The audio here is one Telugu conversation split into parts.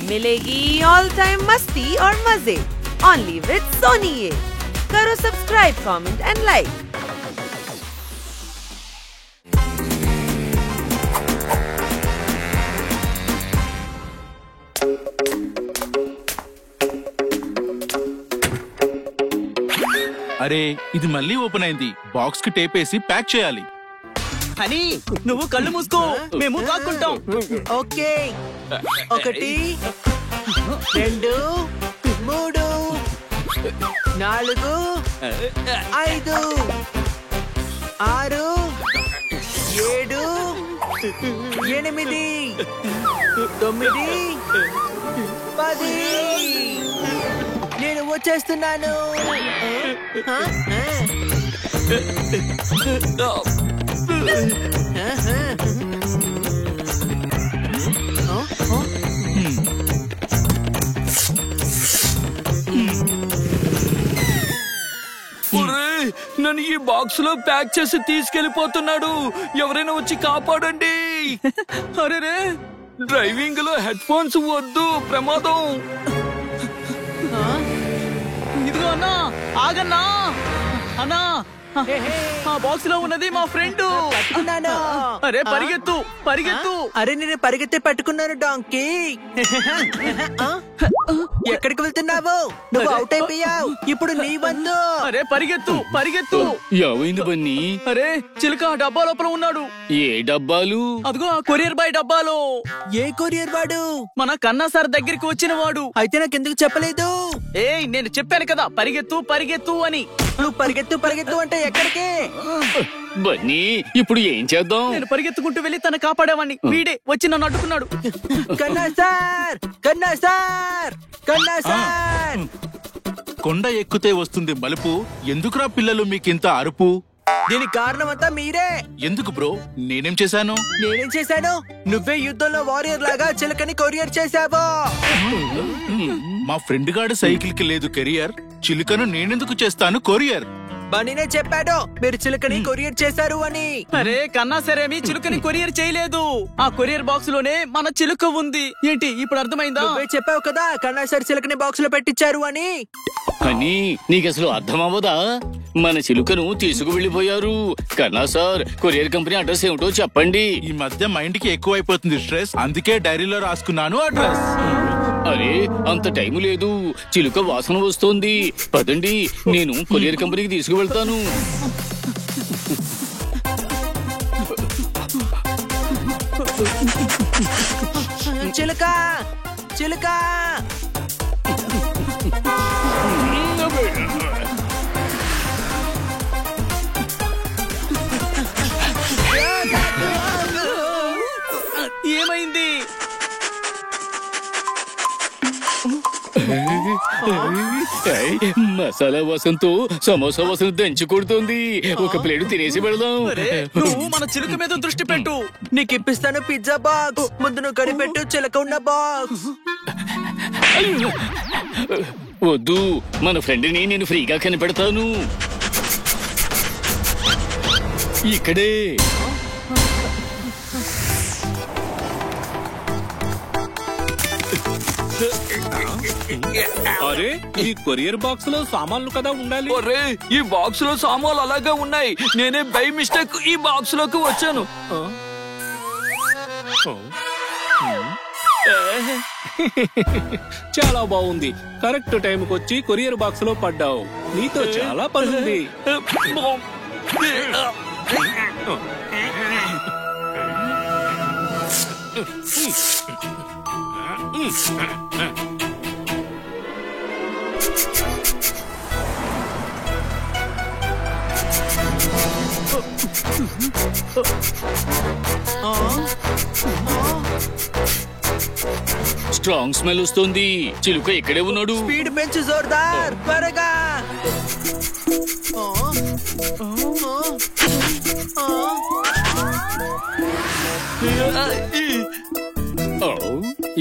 मिलेगी ऑल टाइम मस्ती और मजे ओनली विद सोनी। ये करो सब्सक्राइब, कमेंट एंड लाइक। అరే ఇది మళ్ళీ ఓపెన్ అయింది. బాక్స్ కి టేప్ వేసి ప్యాక్ చేయాలి. అని నువ్వు కళ్ళు మూసుకో, మేము దాక్కుంటాం. ఓకే, 1 2 3 4 5 6 7 8 9 10. నేను వచ్చేస్తున్నాను. నన్ను ఈ బాక్స్ లో ప్యాక్ చేసి తీసుకెళ్లిపోతున్నాడు. ఎవరైనా వచ్చి కాపాడండి. అరే డ్రైవింగ్ లో హెడ్ ఫోన్స్ వద్దు, ప్రమాదం. ఇదిగో అన్నా, ఆగన్నా. అన్నా, ఆ బాక్స్ లో ఉన్నది మా ఫ్రెండ్. అరే పరిగెత్తు పరిగెత్తు. అరే నేను పరిగెత్తే పట్టుకున్నాను డాంకీ. ఎక్కడికి వెళ్తున్నావు? నువ్వు అవుట్ అయిపోయావు. ఇప్పుడు నీ వంతు. అరే పరిగెత్తు పరిగెత్తు. ఏమైంది బన్నీ? అరే చిలుక డబ్బా లోపల ఉన్నాడు. ఏ డబ్బాలు? అదిగో ఆ కొరియర్ బాయ్ డబ్బాలో. ఏ కొరియర్ వాడు? మన కన్నా సార్ దగ్గరికి వచ్చిన వాడు. అయితే నాకెందుకు చెప్పలేదు? ఏయ్ నేను చెప్పాను కదా పరిగెత్తు పరిగెత్తు అని. నువ్వు పరిగెత్తు పరిగెత్తు అంటే ఎక్కడికి? బన్నీ ఇప్పుడు ఏం చేద్దాం? నేను పరిగెత్తుకుంటూ వెళ్ళి తన కాపాడేవాడిని. వీడే వచ్చి నన్ను అడ్డుకున్నాడు. కన్నా సార్, కన్నా సార్, కన్నా సార్. కొండ ఎక్కుతే వస్తుంది మలుపు. ఎందుకురా పిల్లలు మీకింత అరుపు? దీనికి కారణం అంతా మీరే. ఎందుకు బ్రో? నేనేం చేశాను? నేనేం చేశాను? నువ్వే యుద్ధంలో వారియర్ లాగా చిలకని కొరియర్ చేశావు. మా ఫ్రెండ్ గాడి సైకిల్ కి లేదు కెరియర్. చిలుకను నేనెందుకు చేస్తాను కొరియర్? బనీనే చెప్పాడు మీరు చిలకని కొరియర్ చేశారు అని. అరే కన్నా సరేమి చిలుకని కొరియర్ చేయలేదు. ఆ కొరియర్ బాక్స్ లోనే మన చిలుక ఉంది. ఏంటి ఇప్పుడు అర్థమైందా? నువ్వే చెప్పావు కదా కన్నా సార్ చిలకని బాక్స్ లో పెట్టించారు అని. అని నీకసలు అర్థమవ్వదా? మన చిలుకను తీసుకు వెళ్ళిపోయారు. కన్నా సార్ కొరియర్ కంపెనీ అడ్రస్ ఏమిటో చెప్పండి. ఈ మధ్య మైండ్ కి ఎక్కువైపోతుంది స్ట్రెస్. అందుకే డైరీలో రాసుకున్నాను అడ్రస్. అరే అంత టైం లేదు. చిలుక వాసన వస్తోంది. పదండి, నేను కొరియర్ కంపెనీకి తీసుకువెళ్తాను. చిలక చిలక. ఏమైంది? మసాలా వాసనతో సమోసా వాసన దంచి కొడుతోంది. ఒక ప్లేట్ తినేసి పెడదాం. నువ్వు మన చిలుక మీద దృష్టి పెట్టు. నీకు ఇప్పిస్తాను పిజ్జా బాక్స్. ముందు నువ్వు కనిపెట్టు చిలక ఉన్న బాక్స్. వద్దు, మన ఫ్రెండ్ని నేను ఫ్రీగా కనిపెడతాను. ఇక్కడే. అరే ఈ కొరియర్ బాక్స్ లో సామాన్లు కదా ఉండాలి. అరే ఈ బాక్స్ లో సామాన్లు అలాగే ఉన్నాయి. నేనే బై మిస్టేక్ ఈ బాక్స్ లోకి వచ్చాను. చాలా బాగుంది. కరెక్ట్ టైంకి వచ్చి కొరియర్ బాక్స్ లో పడ్డావు. నీతో చాలా పనుంది. స్ట్రాంగ్ స్మెల్ వస్తుంది. చిలుక ఇక్కడే ఉన్నాడు. స్పీడ్ పెంచు జోర్దార్, త్వరగా.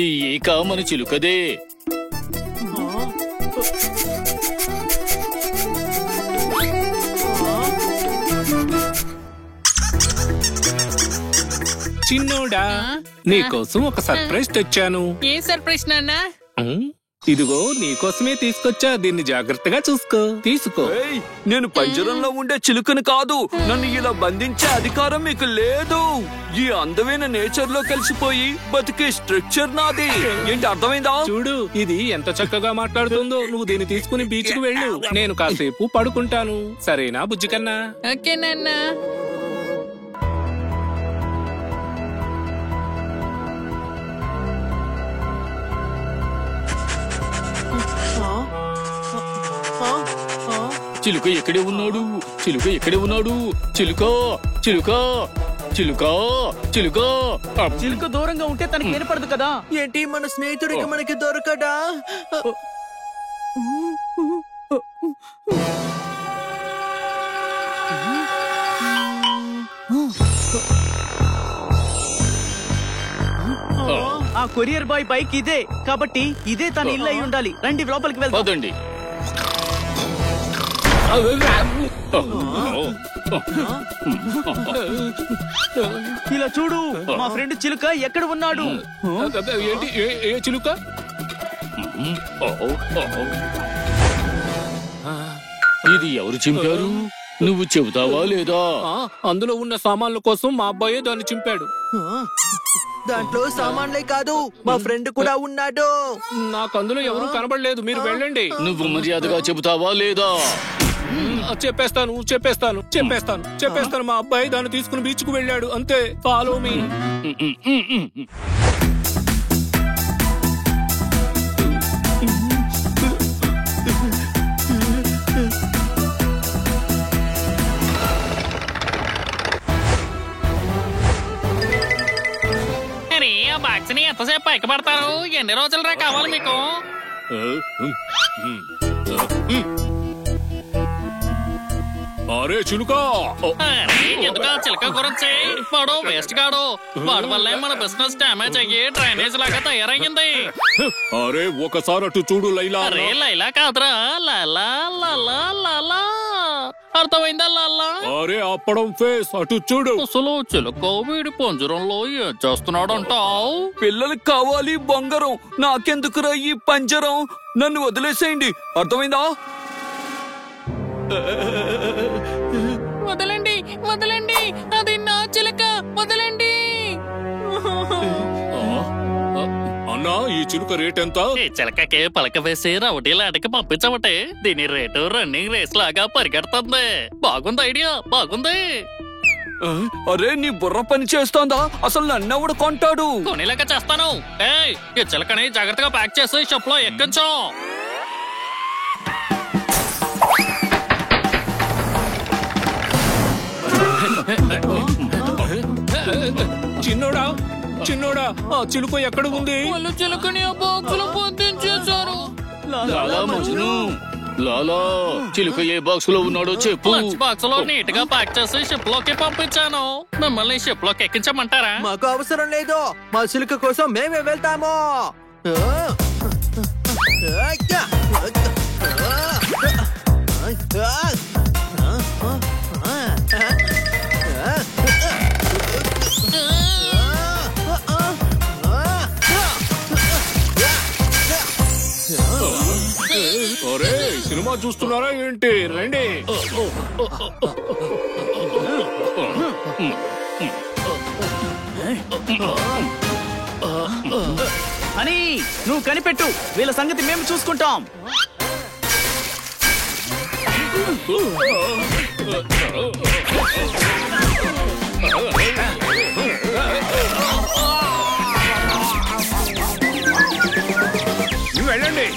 ఈ ఈక మన చిలుకదే. చిన్నోడా నీకోసం ఒక సర్ప్రైజ్ తెచ్చాను. ఏ సర్ప్రైజ్ నాన్న? ఇదిగో నీకోసమే తీసుకొచ్చా, దీన్ని జాగ్రత్తగా చూసుకో. తీసుకో. ఏయ్, నేను పంజరంలో ఉండే చిలుకను కాదు. నన్ను ఇలా బంధించే అధికారం మీకు లేదు. ఈ అందమైన నేచర్ లో కలిసిపోయి బతికే స్ట్రక్చర్ నాది. ఏంటి అర్థమైందా? చూడు ఇది ఎంత చక్కగా మాట్లాడుతుందో. నువ్వు దీన్ని తీసుకుని బీచ్ కు వెళ్ళు, నేను కాసేపు పడుకుంటాను. సరేనా బుజ్జి కన్నా? ఓకే నాన్న. చిలుక ఎక్కడే ఉన్నాడు? చిలుక ఎక్కడే ఉన్నాడు? చిలుక చిలుక చిలుక చిలుక చిలుక దూరంగా ఉంటే తనకి వినపడదు కదా. ఏంటి మన స్నేహితుడికి మనకి దొరకడా? ఆ కొరియర్ బాయ్ బైక్ ఇదే కాబట్టి ఇదే తన ఇల్లు అయి ఉండాలి. రండి లోపలికి వెళ్దాం. పదండి. ఇలా చూడు, మా ఫ్రెండ్ చిలుక ఎక్కడ ఉన్నాడు? ఏంటి ఏ చిలుక? ఇది ఎవరు చింపారు? నువ్వు చెబుతావా లేదా? అందులో ఉన్న సామాన్ల కోసం మా అబ్బాయే దాన్ని చింపాడు. దాంట్లో సామాన్లే కాదు, మా ఫ్రెండ్ కూడా ఉన్నాడు. నాకు అందులో ఎవరూ కనబడలేదు. మీరు వెళ్ళండి. నువ్వు మర్యాదగా చెబుతావా లేదా? చెప్పేస్తాను. మా అబ్బాయి దాన్ని తీసుకుని బీచ్ కు వెళ్ళాడు. అంతే. Follow me. అరే ఆ బాక్స్ ని ఎంతసేపు పైకి పడతారు? ఎన్ని రోజులు రా కావాలి మీకు? అరే చిలుక, ఎందుకు చిలక గురించి? వాడు వేస్ట్ గాడు. వాడి వల్లే మన బిజినెస్ డ్యామేజ్ అయ్యి డ్రైనేజ్ లాగా తయారయ్యింది. అరే ఒకసారి అటు చూడు లైలా. అరే లైలా కాదురా, లాలా లాలా లాలా. అర్థమైందా లాలా? అరే అప్పడం ఫేస్ అటు చూడు. అసలు చిలుక వీడి పంజరంలో ఏం చేస్తున్నాడంటావు? పిల్లలకు కావాలి బంగారం, నాకెందుకురా ఈ పంజరం? నన్ను వదిలేసేయండి, అర్థమైందా? వదలండి వదలండి, అది నా చిలక, వదలండి. అన్నా ఈ చిలుక రేట్ ఎంత? ఈ చిలకకి పలక వేసి రౌడీలాటికి పంపించబట్టే దీని రేటు రన్నింగ్ రేస్ లాగా పరిగెడుతుంది. బాగుంది ఐడియా, బాగుంది. అరే నీ బుర్ర పని చేస్తోందా? అసలు నన్నెవడు కొంటాడు? కొనేలాగా చేస్తాను. ఏయ్, ఈ చిలకని జాగ్రత్తగా ప్యాక్ చేసి షాప్ లో ఎక్కించు. చిన్నోడా ఆ చిలుక ఎక్కడ ఉంది? వాళ్ళు చిలకని ఆ బాక్స్ లో పొందించేశారు. లాలా మజ్ను, లాలా చిలుక ఏ బాక్స్ లో ఉన్నాడో చెప్పు. లంచ్ బాక్స్ లో నీట్ గా ప్యాక్ చేసి షిప్ లోకి పంపించాను. మిమ్మల్ని షిప్ లోకి ఎక్కించమంటారా? మాకు అవసరం లేదు, మా చిలుక కోసం మేమే వెళ్తాము. అరే సినిమా చూస్తున్నారా ఏంటి? రండి. అని నువ్వు కనిపెట్టు, వీళ్ళ సంగతి మేము చూసుకుంటాం. వెళ్ళండి.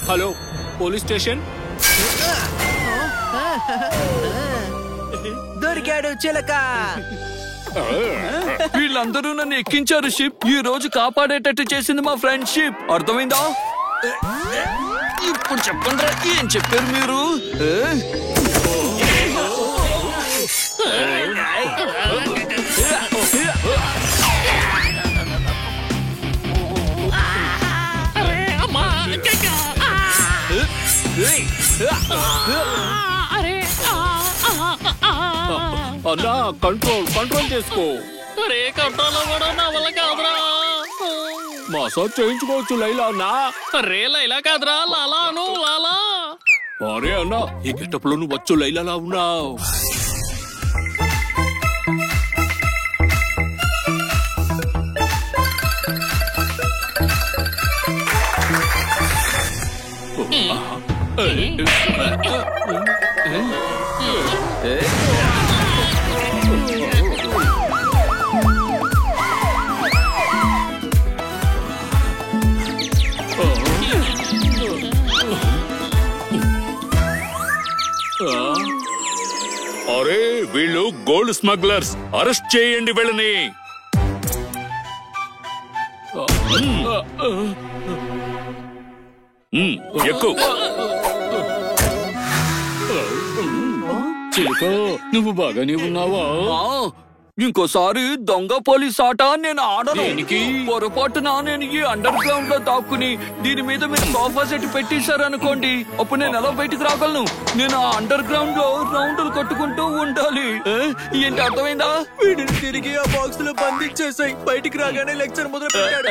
Hello police station. దొరికాడు చిలక. వీళ్ళందరూ నన్ను ఎక్కించారు షిప్. ఈ రోజు కాపాడేటట్టు చేసింది మా ఫ్రెండ్షిప్. అర్థమైందా? ఇప్పుడు చెప్పండి, ఏం చెప్పారు మీరు? అన్నా కంట్రోల్ చేసుకో. అరే కంట్రోల్ కూడా నా వల్ల కాదురా. మసాజ్ చేయించుకోవచ్చు లైలా అన్నా. రే లైలా కాదురా, లాలా అను, లాలా. అరే అన్నా, ఈ గెటప్ లో నువ్వు వచ్చు లైలాలా ఉన్నావు. అరే వీళ్ళు గోల్డ్ స్మగ్లర్స్, అరెస్ట్ చేయండి వీళ్ళని. ఎక్కువ చిలుక, నువ్వు బాగానే ఉన్నావా? ఇంకోసారి దొంగ పోలీస్ ఆట నేను ఆడను. దేనికి? పొరపాటున నేను ఈ అండర్ గ్రౌండ్ లో దాక్కుని దీని మీద మీరు సోఫా సెట్ పెట్టేశారనుకోండి, అప్పుడు నేను ఎలా బయటకు రాగలను? నేను ఆ అండర్ గ్రౌండ్ లో రౌండ్లు కొట్టుకుంటూ ఉండాలి. ఏంటి అర్థమైందా? వీడిని తిరిగి ఆ బాక్స్ లో బంధించేసాయి. బయటికి రాగానే లెక్చర్ మొదలు పెట్టాడు.